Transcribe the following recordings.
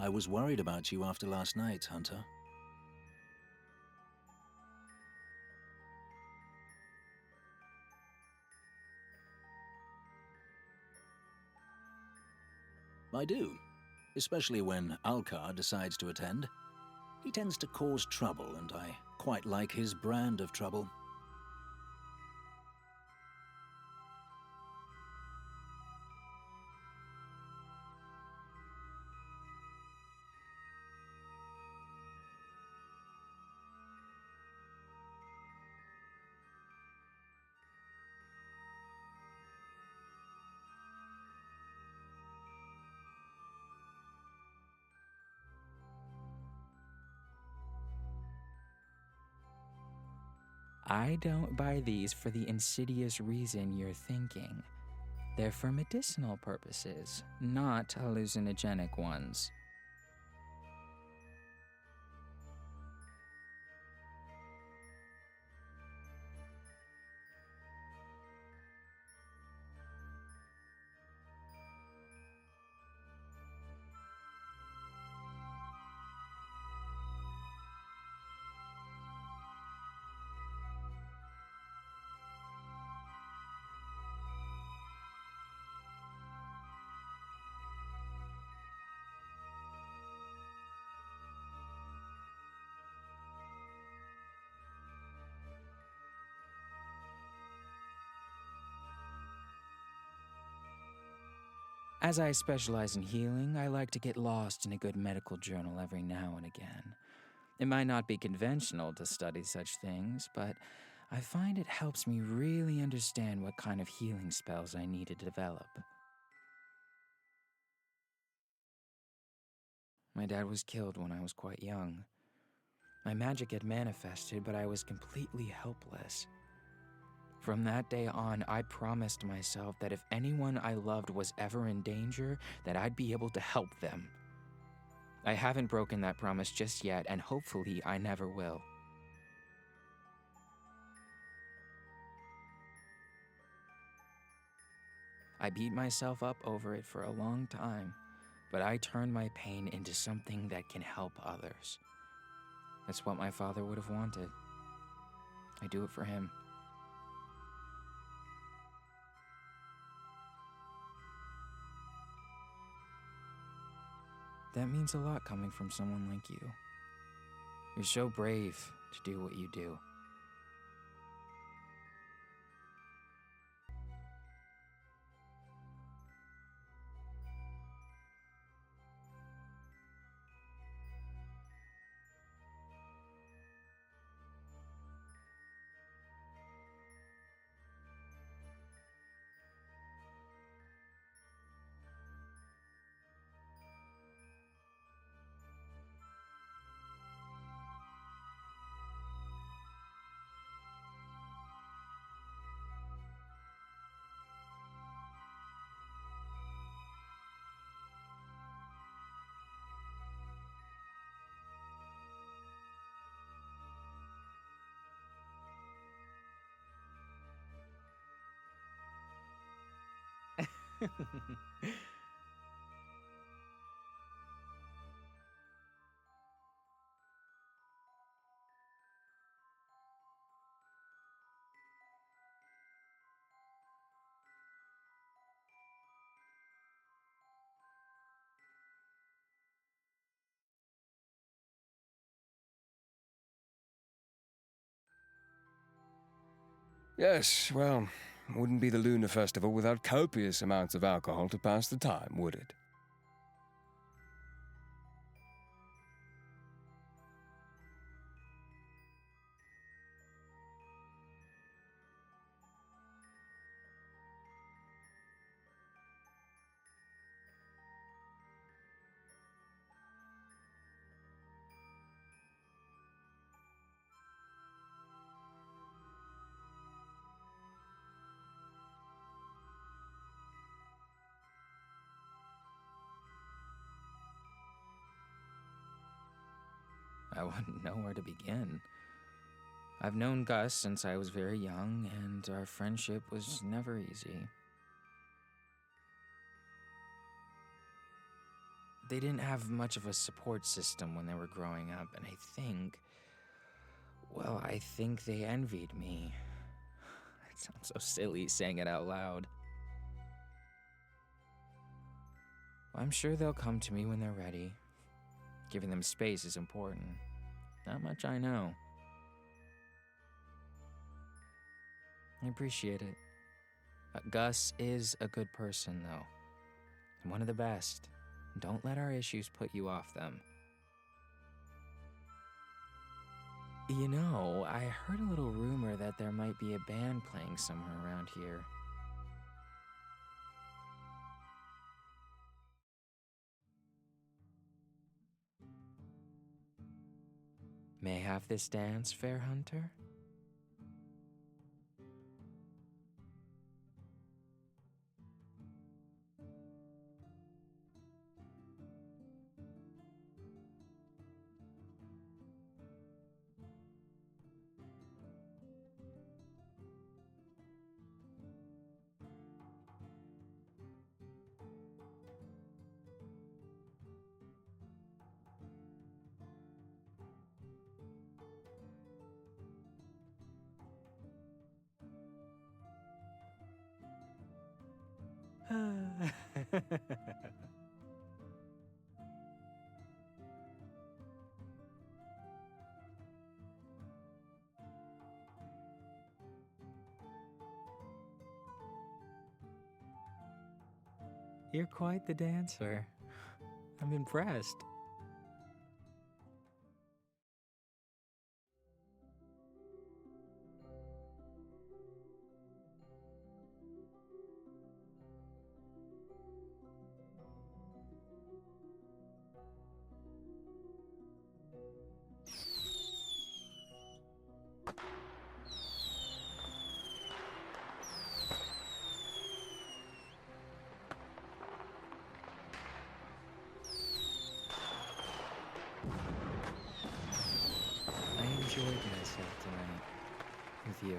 I was worried about you after last night, Hunter. I do, especially when Alcar decides to attend. He tends to cause trouble, and I quite like his brand of trouble. I don't buy these for the insidious reason you're thinking. They're for medicinal purposes, not hallucinogenic ones. As I specialize in healing, I like to get lost in a good medical journal every now and again. It might not be conventional to study such things, but I find it helps me really understand what kind of healing spells I need to develop. My dad was killed when I was quite young. My magic had manifested, but I was completely helpless. From that day on, I promised myself that if anyone I loved was ever in danger, that I'd be able to help them. I haven't broken that promise just yet, and hopefully I never will. I beat myself up over it for a long time, but I turned my pain into something that can help others. That's what my father would have wanted. I do it for him. That means a lot coming from someone like you. You're so brave to do what you do. Yes, well, wouldn't be the Lunar Festival without copious amounts of alcohol to pass the time, would it? I wouldn't know where to begin. I've known Gus since I was very young, and our friendship was never easy. they didn't have much of a support system when they were growing up, and I think they envied me. It sounds so silly saying it out loud. I'm sure they'll come to me when they're ready. Giving them space is important. That much I know. I appreciate it. Gus is a good person, though. And one of the best. Don't let our issues put you off them. You know, I heard a little rumor that there might be a band playing somewhere around here. May I have this dance, fair hunter? You're quite the dancer. I'm impressed. I enjoyed myself tonight with you.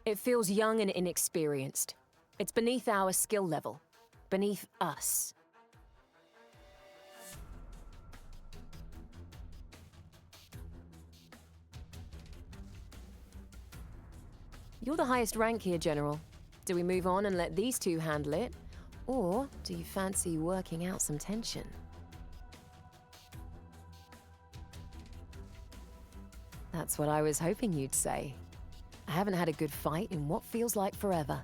It feels young and inexperienced. It's beneath our skill level. Beneath us. You're the highest rank here, General. Do we move on and let these two handle it? Or do you fancy working out some tension? That's what I was hoping you'd say. I haven't had a good fight in what feels like forever.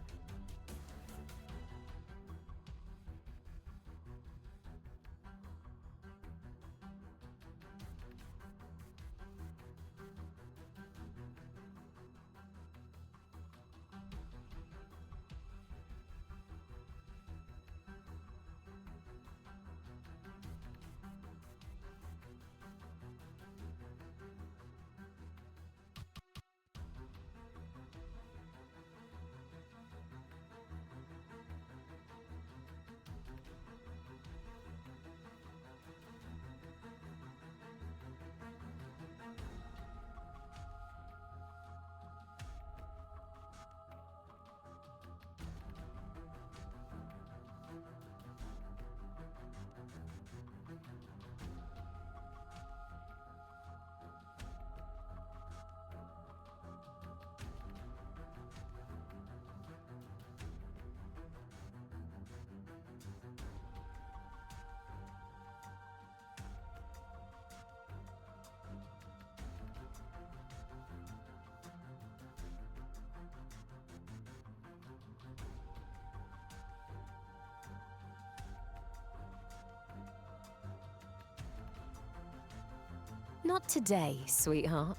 Not today, sweetheart.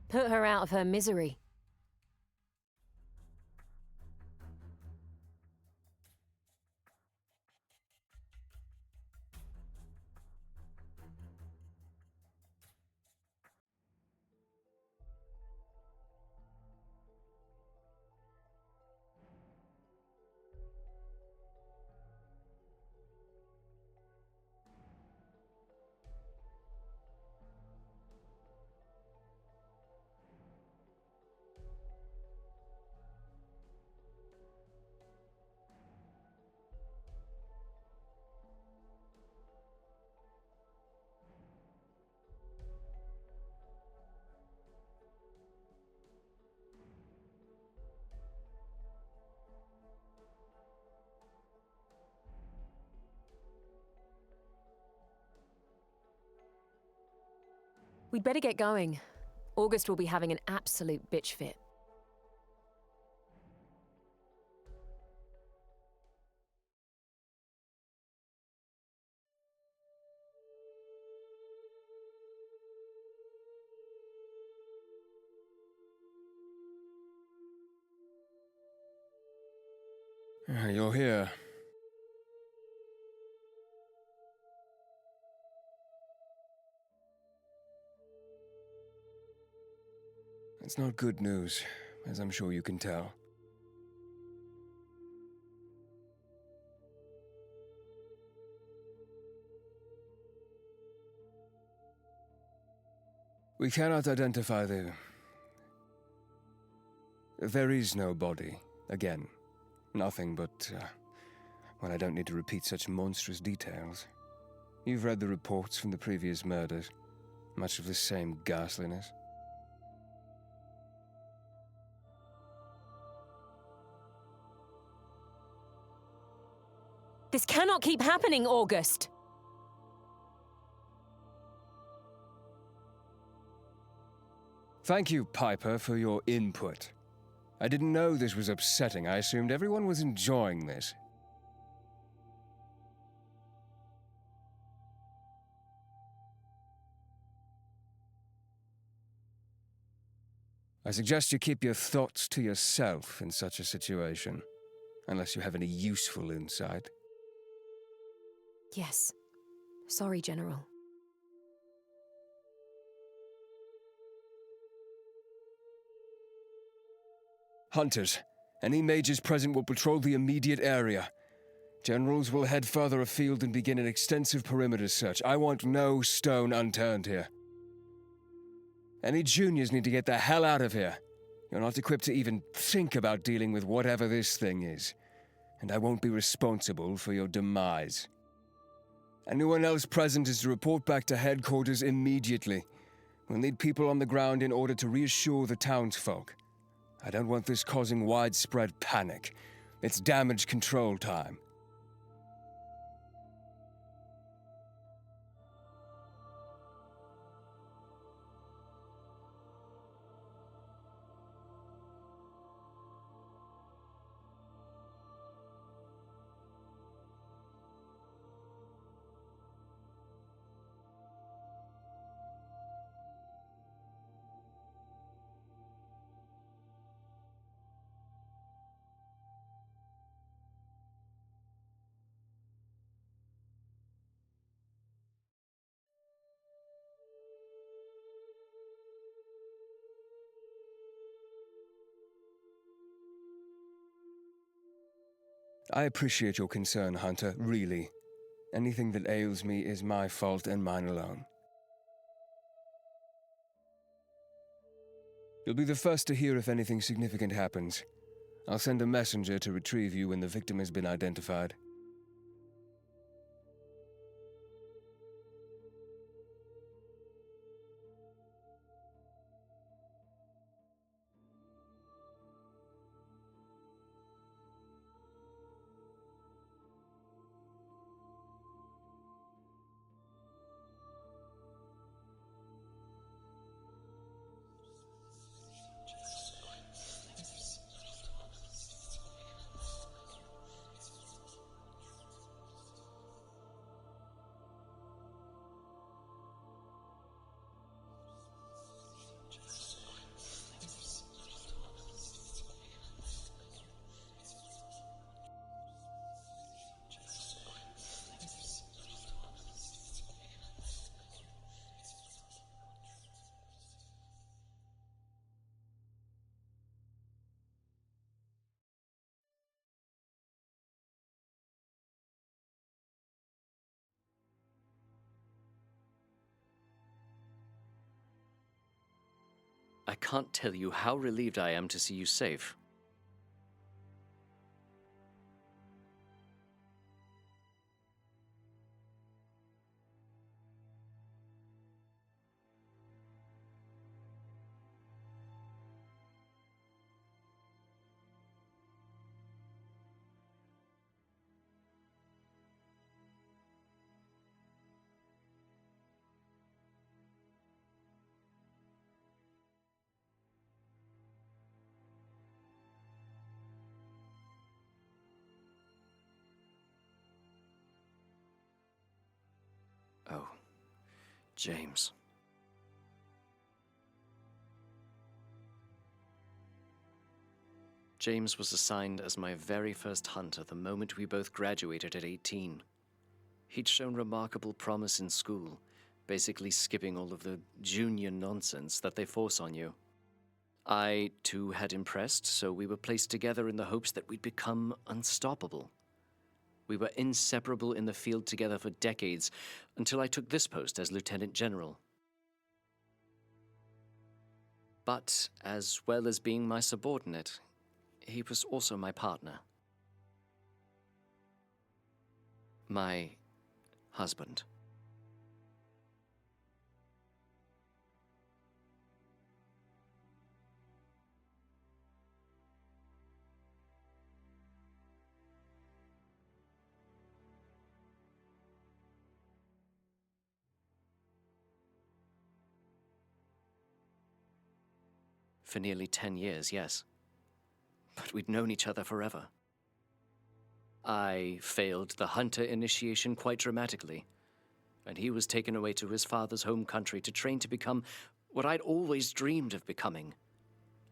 Put her out of her misery. We'd better get going. August will be having an absolute bitch fit. You're here. It's not good news, as I'm sure you can tell. We cannot identify the... There is no body. Again, nothing but... well, I don't need to repeat such monstrous details. You've read the reports from the previous murders. Much of the same ghastliness. This cannot keep happening, August! Thank you, Piper, for your input. I didn't know this was upsetting. I assumed everyone was enjoying this. I suggest you keep your thoughts to yourself in such a situation, unless you have any useful insight. Yes. Sorry, General. Hunters, any mages present will patrol the immediate area. Generals will head further afield and begin an extensive perimeter search. I want no stone unturned here. Any juniors need to get the hell out of here. You're not equipped to even think about dealing with whatever this thing is. And I won't be responsible for your demise. Anyone else present is to report back to headquarters immediately. We'll need people on the ground in order to reassure the townsfolk. I don't want this causing widespread panic. It's damage control time. I appreciate your concern, Hunter, really. Anything that ails me is my fault and mine alone. You'll be the first to hear if anything significant happens. I'll send a messenger to retrieve you when the victim has been identified. I can't tell you how relieved I am to see you safe. Oh, James. James was assigned as my very first hunter the moment we both graduated at 18. He'd shown remarkable promise in school, basically skipping all of the junior nonsense that they force on you. I, too, had impressed, so we were placed together in the hopes that we'd become unstoppable. We were inseparable in the field together for decades, until I took this post as Lieutenant General. But, as well as being my subordinate, he was also my partner. My husband. For nearly 10 years, yes. But we'd known each other forever. I failed the hunter initiation quite dramatically, and he was taken away to his father's home country to train to become what I'd always dreamed of becoming.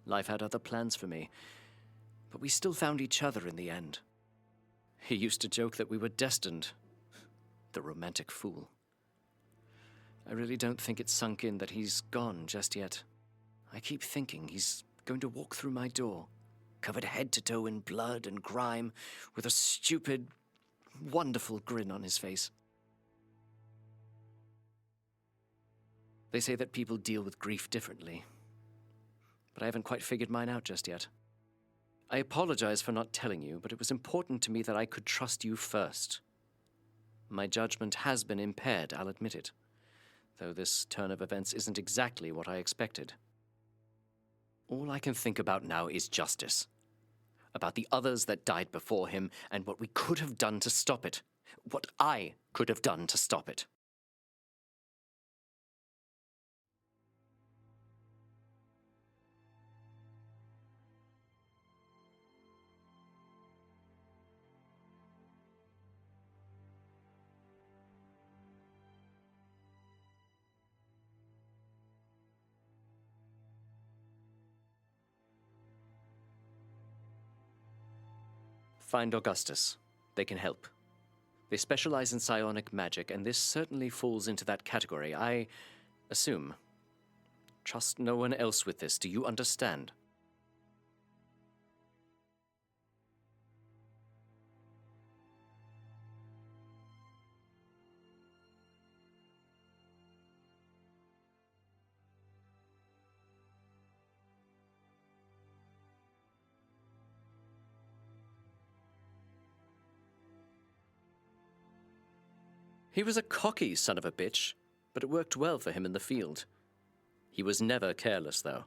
Life had other plans for me, but we still found each other in the end. He used to joke that we were destined. The romantic fool. I really don't think it's sunk in that he's gone just yet. I keep thinking he's going to walk through my door, covered head to toe in blood and grime, with a stupid, wonderful grin on his face. They say that people deal with grief differently, but I haven't quite figured mine out just yet. I apologize for not telling you, but it was important to me that I could trust you first. My judgment has been impaired, I'll admit it, though this turn of events isn't exactly what I expected. All I can think about now is justice. About the others that died before him and what we could have done to stop it. What I could have done to stop it. Find Augustus. They can help. They specialize in psionic magic, and this certainly falls into that category, I assume. Trust no one else with this, do you understand? He was a cocky son of a bitch, but it worked well for him in the field. He was never careless, though.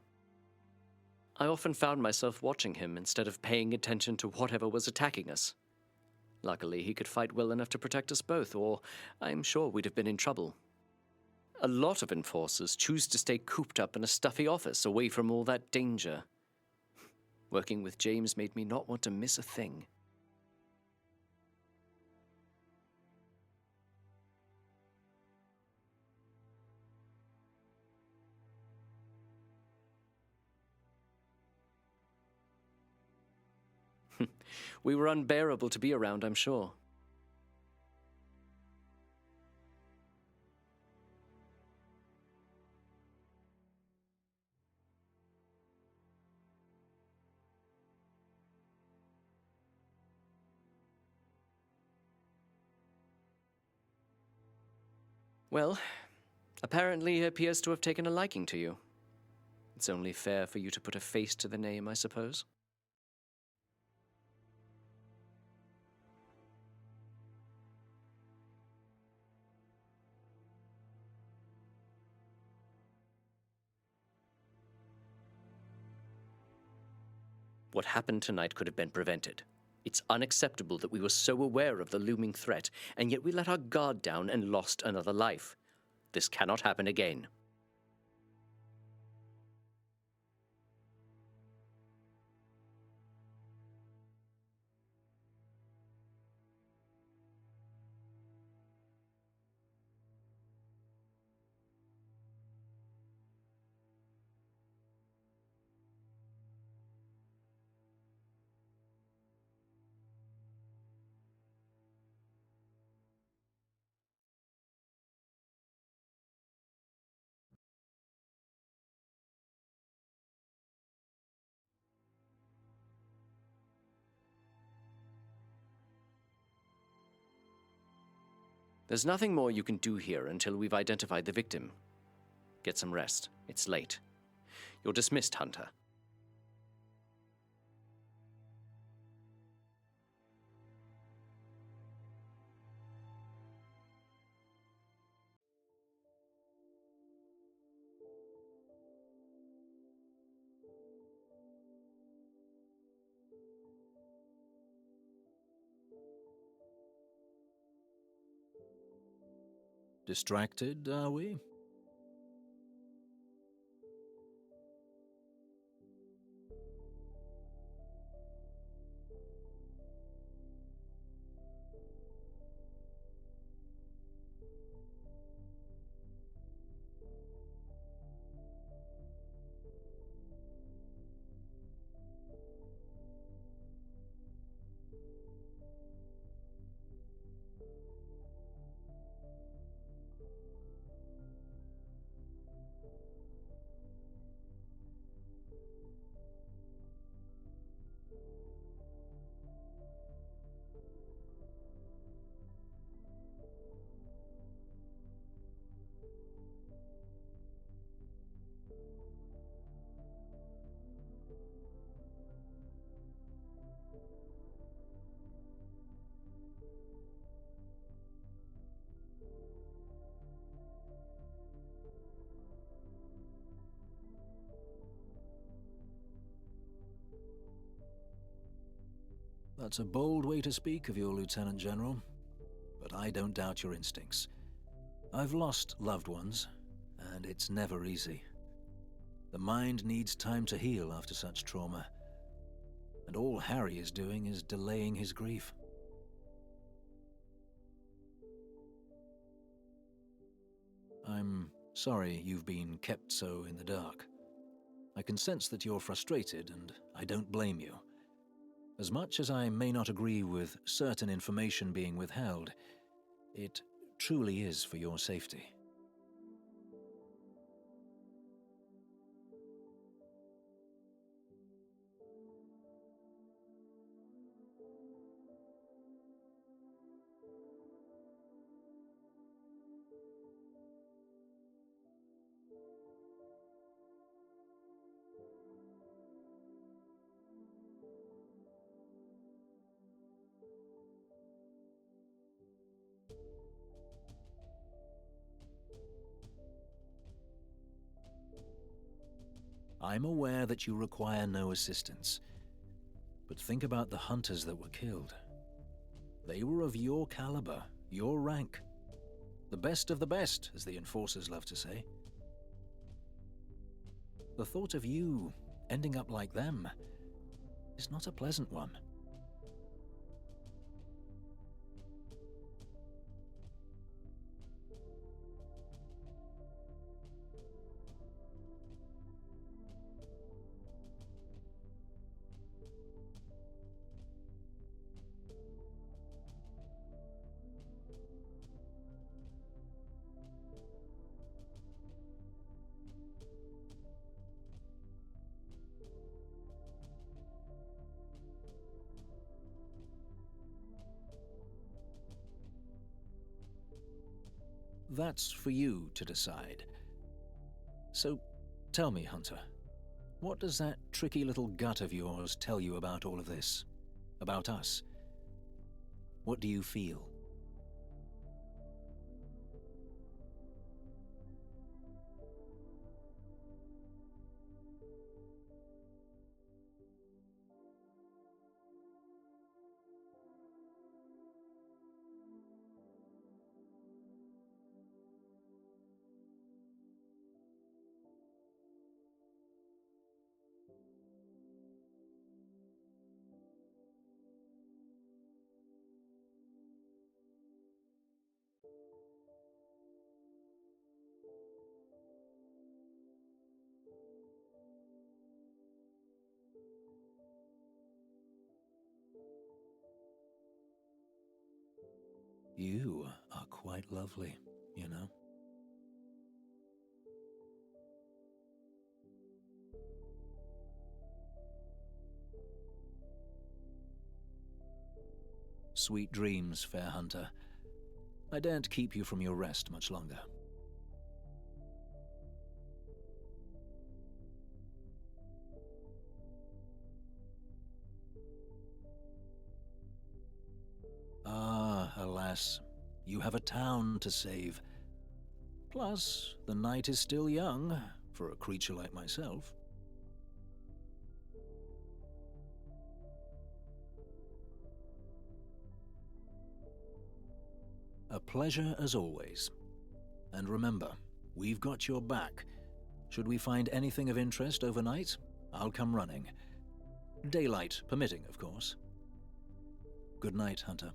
I often found myself watching him instead of paying attention to whatever was attacking us. Luckily, he could fight well enough to protect us both, or I'm sure we'd have been in trouble. A lot of enforcers choose to stay cooped up in a stuffy office, away from all that danger. Working with James made me not want to miss a thing. We were unbearable to be around, I'm sure. Well, apparently he appears to have taken a liking to you. It's only fair for you to put a face to the name, I suppose. What happened tonight could have been prevented. It's unacceptable that we were so aware of the looming threat, and yet we let our guard down and lost another life. This cannot happen again. There's nothing more you can do here until we've identified the victim. Get some rest. It's late. You're dismissed, Hunter. Distracted, are we? That's a bold way to speak of your Lieutenant General, but I don't doubt your instincts. I've lost loved ones, and it's never easy. The mind needs time to heal after such trauma, and all Harry is doing is delaying his grief. I'm sorry you've been kept so in the dark. I can sense that you're frustrated, and I don't blame you. As much as I may not agree with certain information being withheld, it truly is for your safety. I'm aware that you require no assistance, but think about the hunters that were killed. They were of your caliber, your rank. The best of the best, as the enforcers love to say. The thought of you ending up like them is not a pleasant one. That's for you to decide. So, tell me, Hunter, What does that tricky little gut of yours tell you about all of this? About us? What do you feel? You are quite lovely, you know? Sweet dreams, fair hunter. I daren't keep you from your rest much longer. Ah, alas, you have a town to save. Plus, the night is still young, for a creature like myself. A pleasure as always. And remember, we've got your back. Should we find anything of interest overnight, I'll come running. Daylight permitting, of course. Good night, Hunter.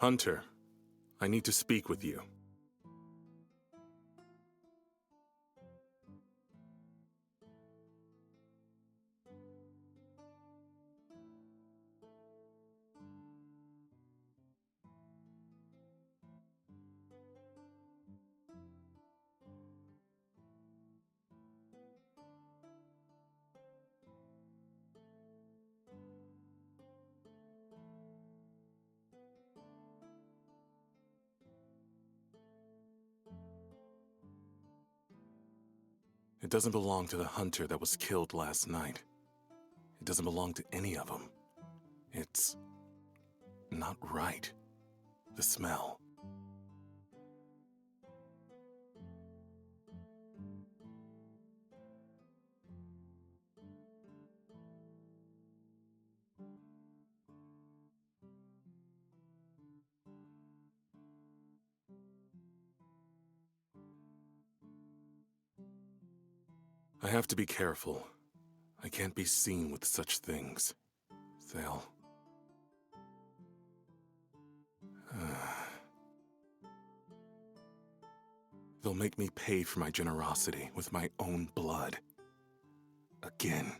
Hunter, I need to speak with you. It doesn't belong to the hunter that was killed last night. It doesn't belong to any of them. It's not right. The smell. I have to be careful. I can't be seen with such things. They'll... They'll make me pay for my generosity with my own blood. Again.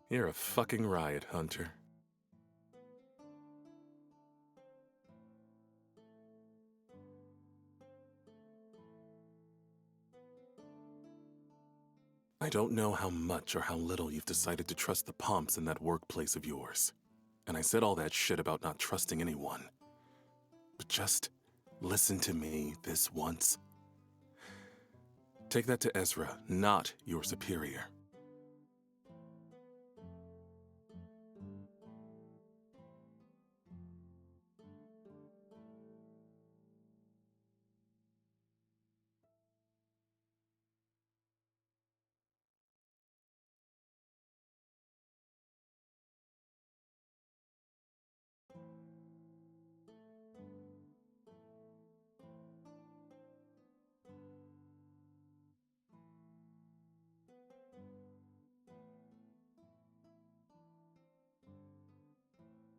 You're a fucking riot, Hunter. I don't know how much or how little you've decided to trust the Pomps in that workplace of yours. And I said all that shit about not trusting anyone. But just listen to me this once. Take that to Ezra, not your superior.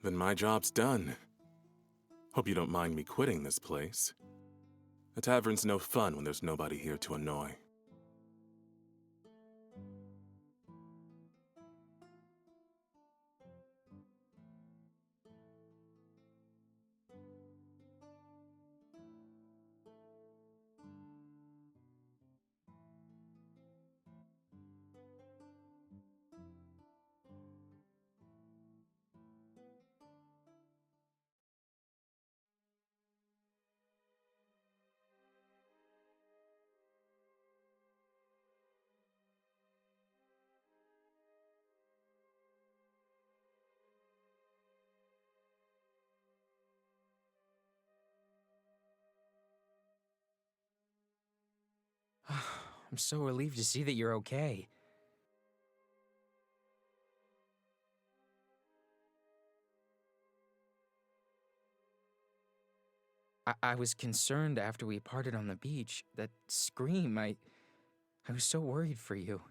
Then my job's done. Hope you don't mind me quitting this place. A tavern's no fun when there's nobody here to annoy. I'm so relieved to see that you're okay. I was concerned after we parted on the beach. That scream, I was so worried for you.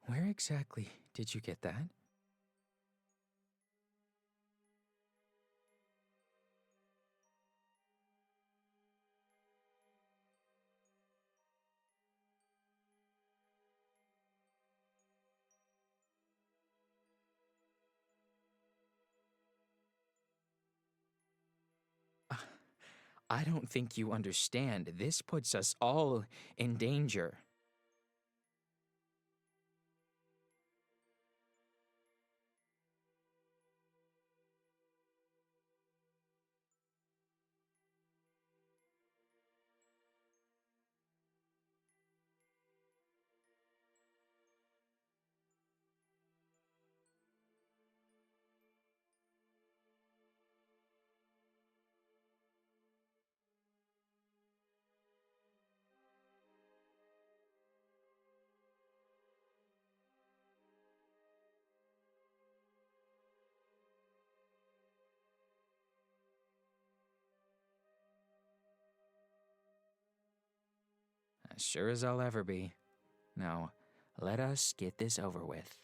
Where exactly did you get that? I don't think you understand. This puts us all in danger. As sure as I'll ever be. Now, let us get this over with.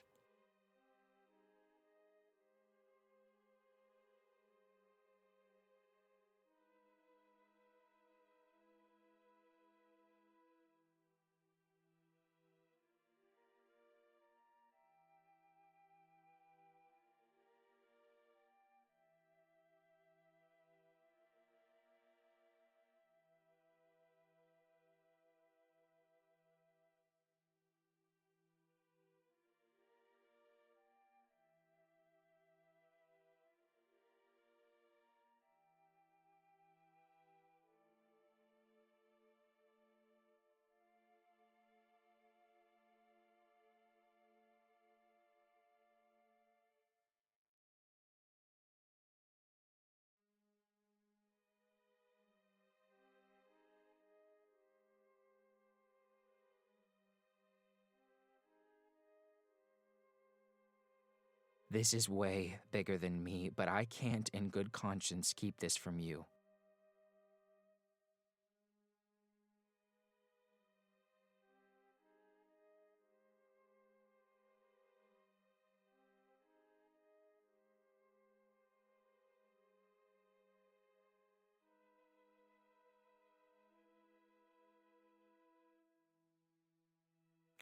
This is way bigger than me, but I can't in good conscience keep this from you.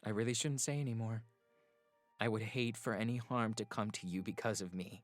I really shouldn't say anymore. I would hate for any harm to come to you because of me.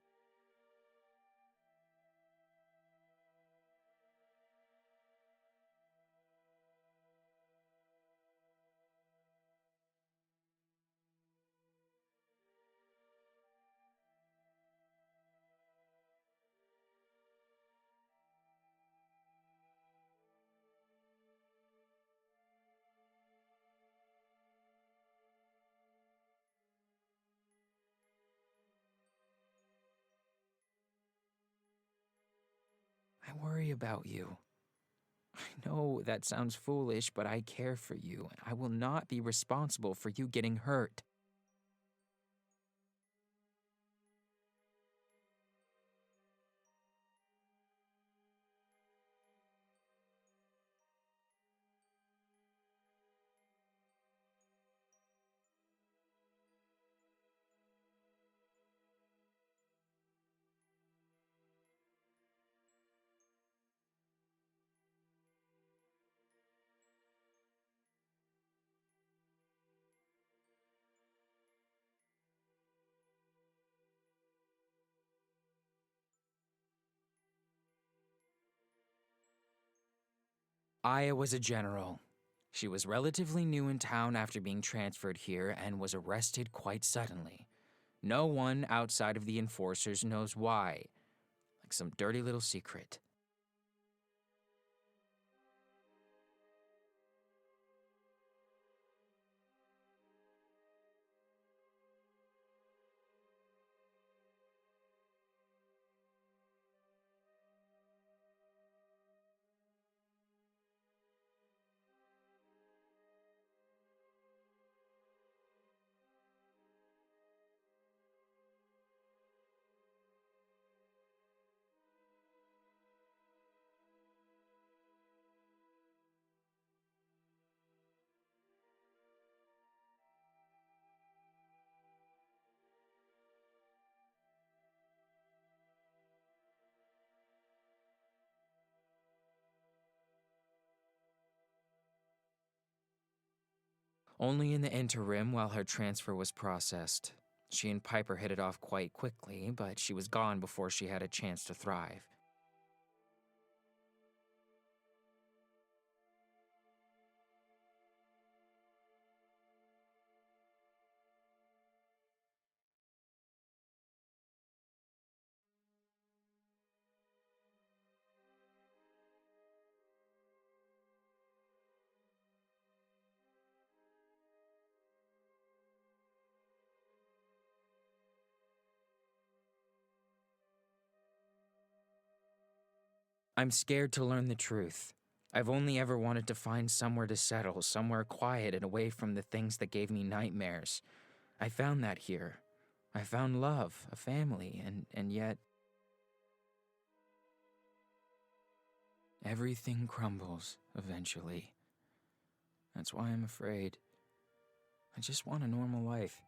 I worry about you. I know that sounds foolish, but I care for you, and I will not be responsible for you getting hurt. Aya was a general. She was relatively new in town after being transferred here and was arrested quite suddenly. No one outside of the enforcers knows why. Like some dirty little secret. Only in the interim while her transfer was processed. She and Piper hit it off quite quickly, but she was gone before she had a chance to thrive. I'm scared to learn the truth. I've only ever wanted to find somewhere to settle, somewhere quiet and away from the things that gave me nightmares. I found that here. I found love, a family, and yet everything crumbles eventually. That's why I'm afraid. I just want a normal life.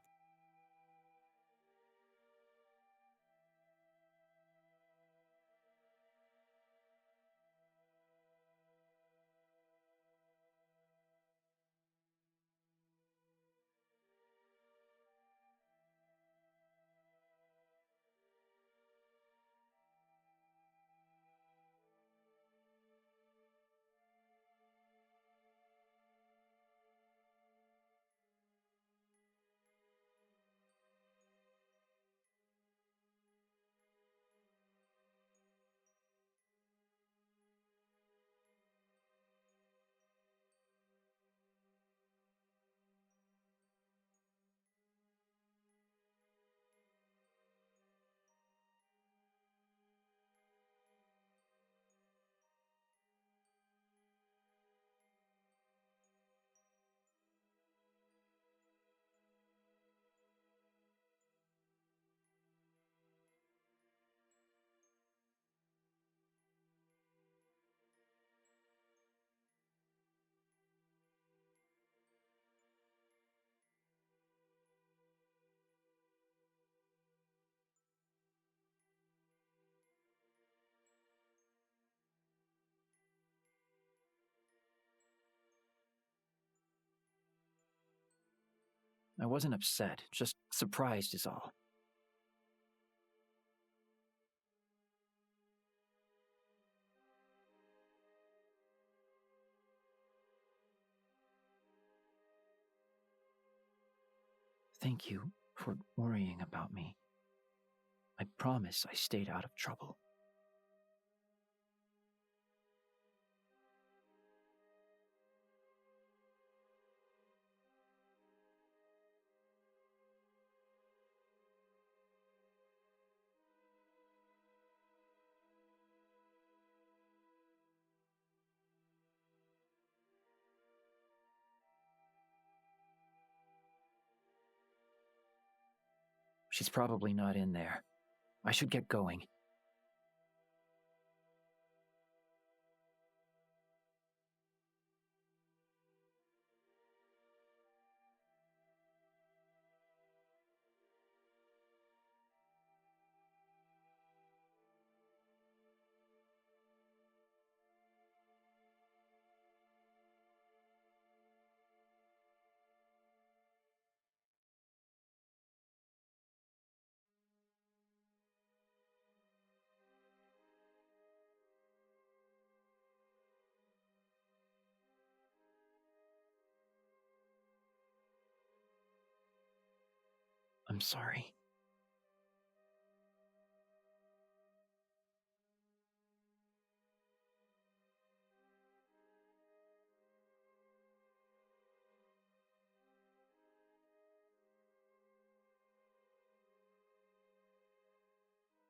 I wasn't upset, just surprised is all. Thank you for worrying about me. I promise I stayed out of trouble. She's probably not in there. I should get going. I'm sorry.